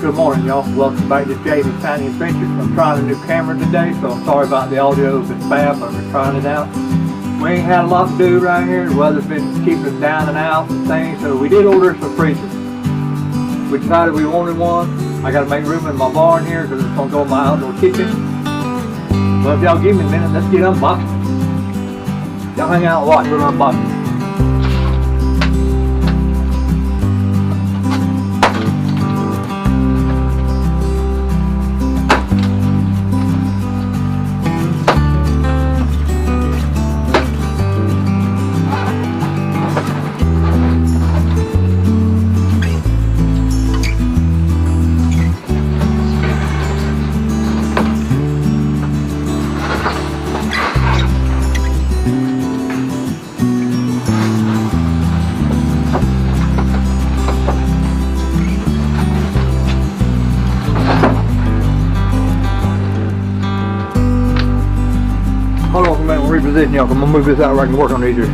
Good morning, y'all. Welcome back to Jamie's Tiny Adventures. I'm trying a new camera today, so I'm sorry about the audio if it's bad, but we're trying it out. We ain't had a lot to do around here. The weather's been keeping us down and out and things, so we did order some freezers. We decided we wanted one. I got to make room in my barn here because it's going to go in my outdoor kitchen. Well, if y'all give me a minute, let's get unboxing. Y'all hang out and watch. We'll unbox it. Hold on a minute, we'll reposition y'all. I'm gonna move this out where I can work on these here.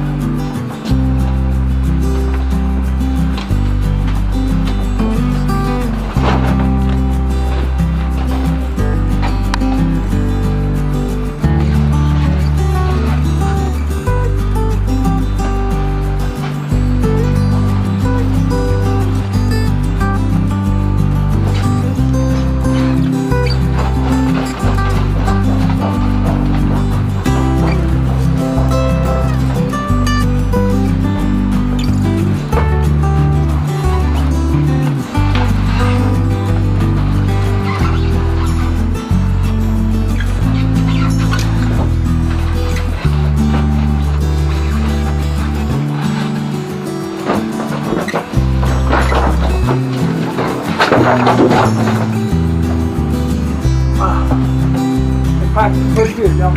The pack is pretty good, y'all.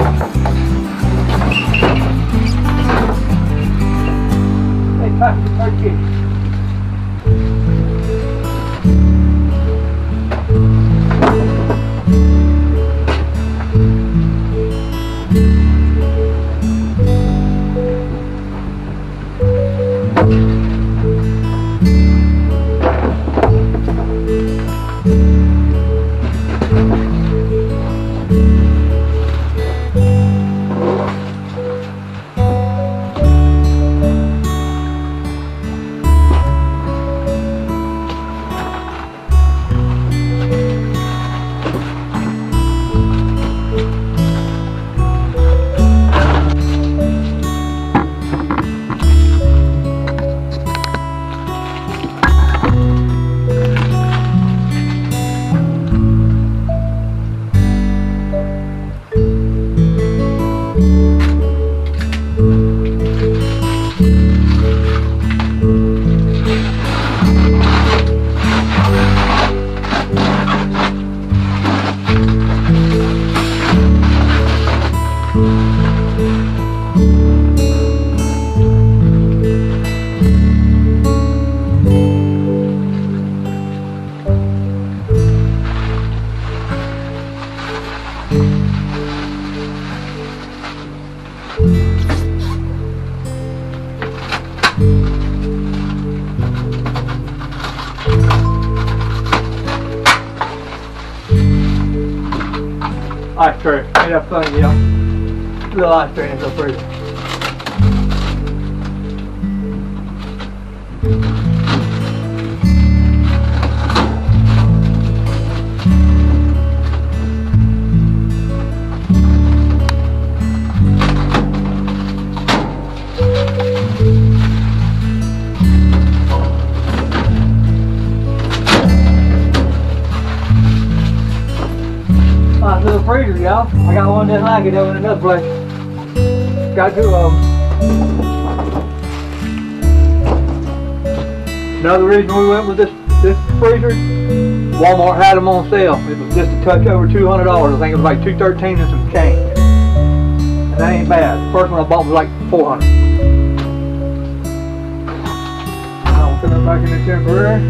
They pack is pretty good. Ice tray, made up fun, y'all. Little ice tray in the freezer. Nice little freezer, y'all. I got one just like it over in another place. Got two of them. Another reason we went with this freezer, Walmart had them on sale. It was just a touch over $200. I think it was like $213 and some change. And that ain't bad. The first one I bought was like $400. I'll put it back in the temporary.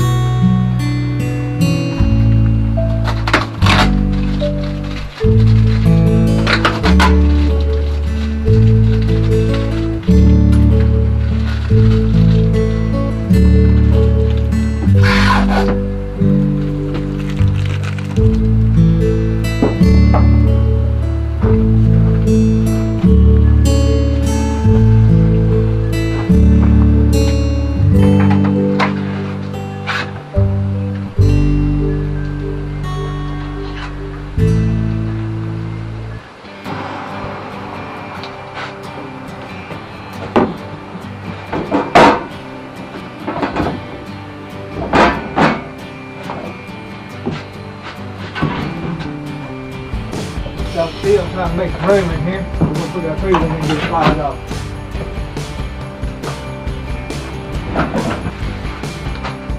Y'all see I'm trying to make some room in here. We're gonna put our food in and get it fired up.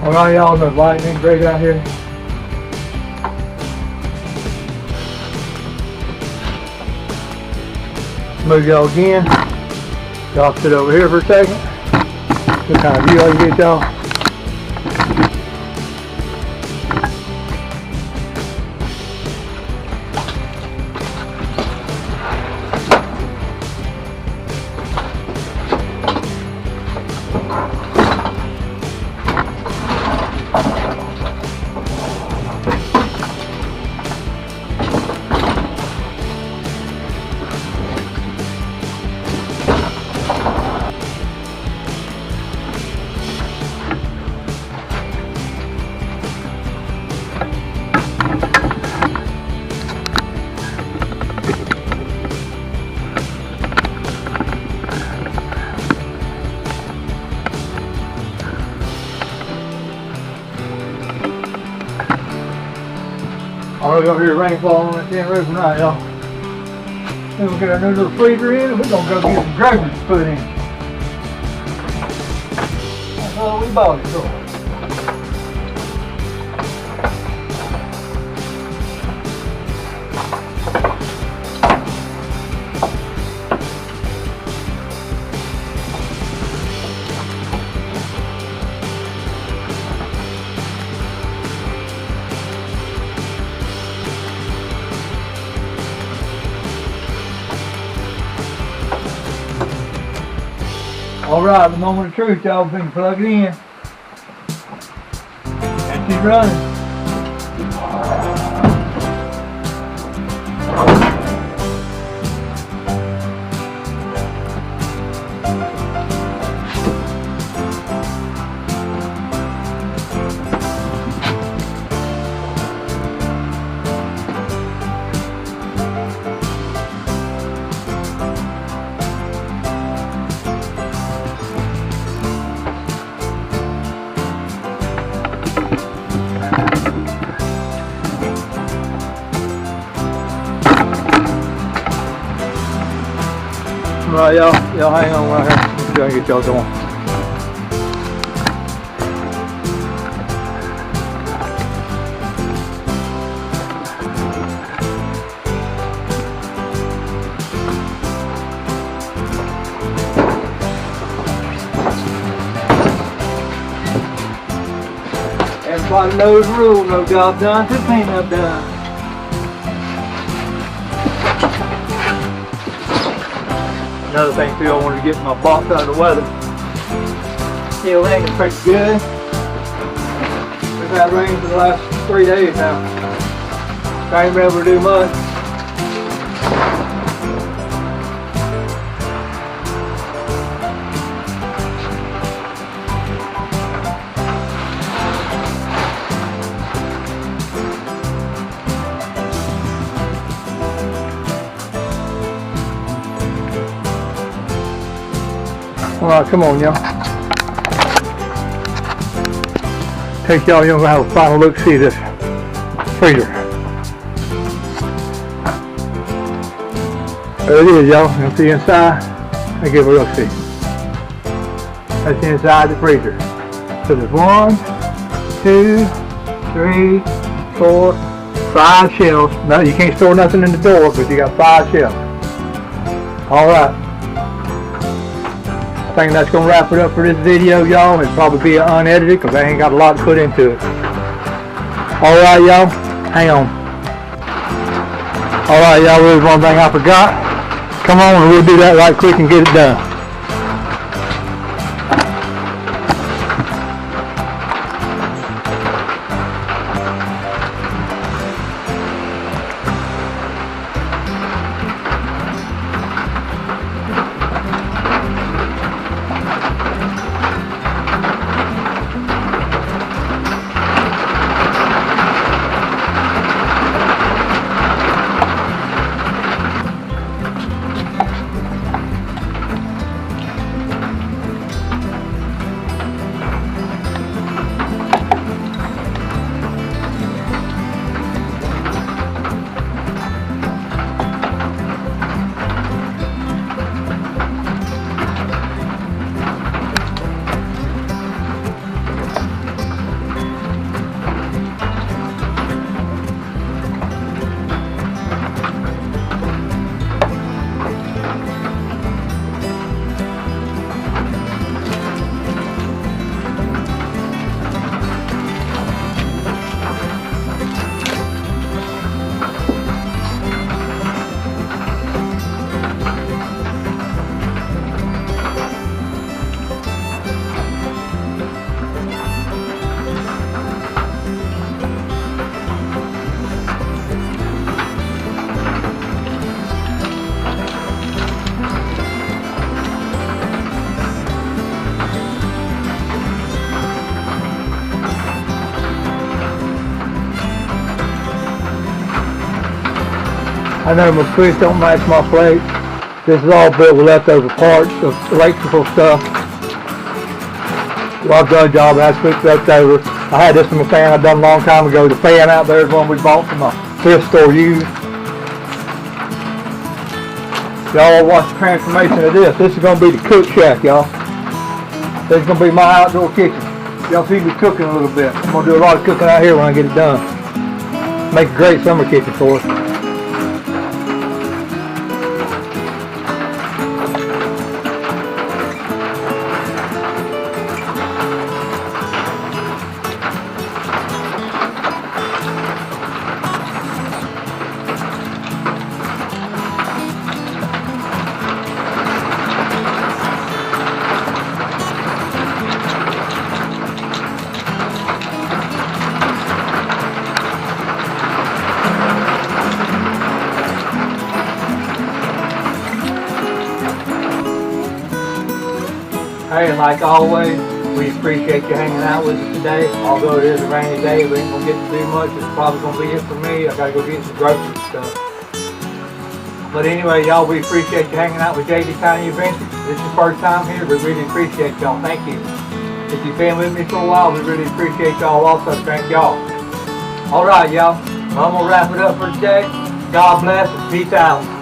Alright y'all, the lightning great out here. Move y'all again. Y'all sit over here for a second. What kind of view I can get y'all? Already over here rainfall on that tin roof tonight, y'all. Then we'll get our new little freezer in and we're gonna go get some groceries to put in. That's all we bought it for. Alright, the moment of truth, y'all. Been plug it in. And keep running. Alright, y'all hang on right here. I'm trying to get y'all going. Everybody knows the rule, no job done till cleanup done. Another thing too, I wanted to get my box out of the weather. Still hanging pretty good. We've had rain for the last 3 days now. I ain't been able to do much. Alright, come on y'all. Take y'all, you're gonna have a final look, see this freezer. There it is, y'all. You can see inside. Let me give a look, see. That's inside the freezer. So there's 1, 2, 3, 4, 5 shelves. No, you can't store nothing in the door, but you got 5 shelves. Alright. I think that's going to wrap it up for this video, y'all. It'll probably be unedited because I ain't got a lot to put into it. Alright, y'all. Hang on. Alright, y'all. There's one thing I forgot. Come on and we'll do that right quick and get it done. I know my fish don't match my plate. This is all built with leftover parts of electrical stuff. Well, I've done a job, I had to switch leftovers. I had this in my fan I done a long time ago. The fan out there is one we bought from a thrift store used. Y'all watch the transformation of this. This is going to be the cook shack, y'all. This is going to be my outdoor kitchen. Y'all see me cooking a little bit. I'm going to do a lot of cooking out here when I get it done. Make a great summer kitchen for us. Hey, and like always, we appreciate you hanging out with us today. Although it is a rainy day, we ain't gonna get to do much. It's probably gonna be it for me. I gotta go get some grocery stuff. But anyway, y'all, we appreciate you hanging out with JD Tiny Adventures. This is your first time here. We really appreciate y'all. Thank you. If you've been with me for a while, we really appreciate y'all also. Thank y'all. All right, y'all. Well, I'm gonna wrap it up for today. God bless and peace out.